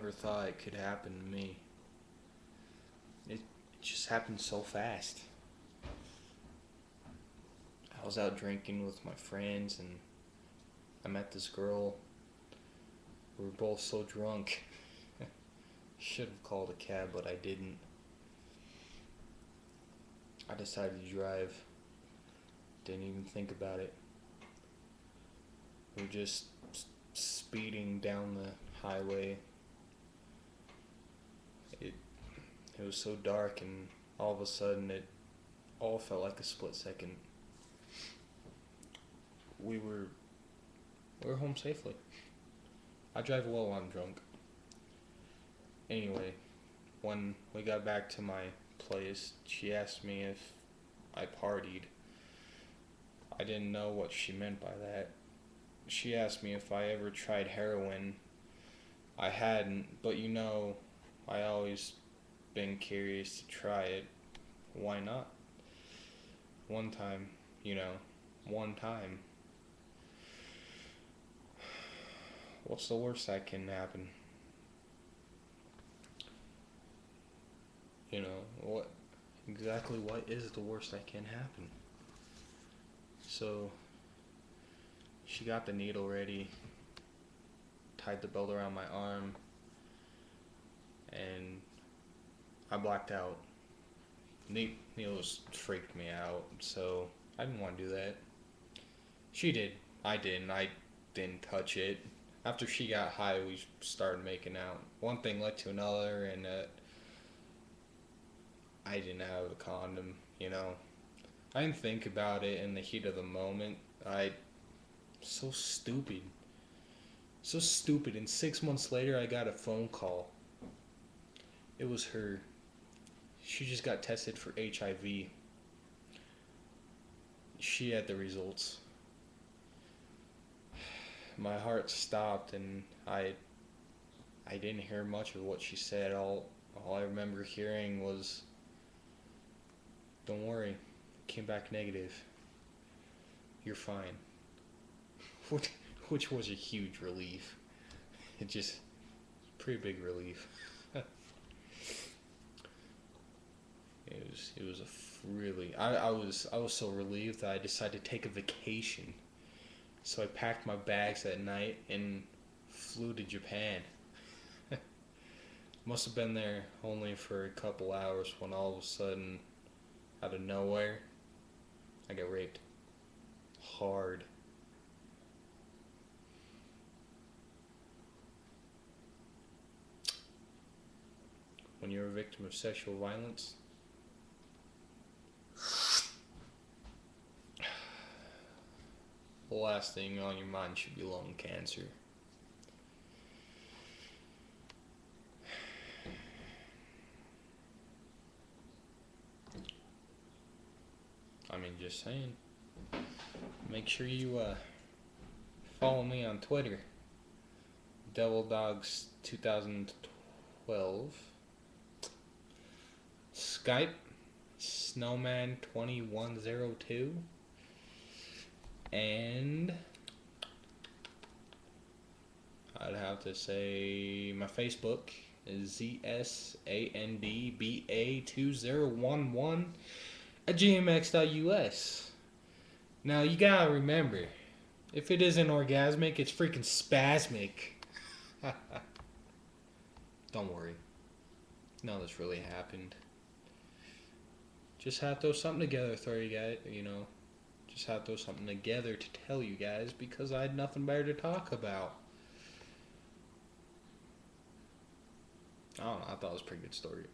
never thought it could happen to me. It just happened so fast. I was out drinking with my friends and I met this girl. We were both so drunk. Should have called a cab, but I didn't. I decided to drive. Didn't even think about it. We were just speeding down the highway. It was so dark, and all of a sudden it all felt like a split second. We were home safely. I drive well when I'm drunk. Anyway, when we got back to my place, she asked me if I partied. I didn't know what she meant by that. She asked me if I ever tried heroin. I hadn't, but I always been curious to try it. Why not? One time. One time. What's the worst that can happen? What is the worst that can happen? So, she got the needle ready, tied the belt around my arm, and I blacked out. Needles freaked me out, so I didn't want to do that. She did. I didn't. I didn't touch it. After she got high, we started making out. One thing led to another, and I didn't have a condom, I didn't think about it in the heat of the moment. So stupid. So stupid. And 6 months later, I got a phone call. It was her. She just got tested for HIV. She had the results. My heart stopped, and I didn't hear much of what she said. All I remember hearing was, "Don't worry, came back negative. You're fine." Which was a huge relief. Pretty big relief. It was I was so relieved that I decided to take a vacation. So I packed my bags that night and flew to Japan. Must have been there only for a couple hours when all of a sudden, out of nowhere, I got raped. Hard. When you're a victim of sexual violence, the last thing on your mind should be lung cancer. Just saying. Make sure you follow me on Twitter. DevilDogs2012. Skype, Snowman2102. And I'd have to say my Facebook is ZSANDBA2011 Now you gotta remember, if it isn't orgasmic, it's freaking spasmic. Don't worry. None of this really happened. Just had to throw something together for you guys, Just had to throw something together to tell you guys because I had nothing better to talk about. I don't know, I thought it was a pretty good story.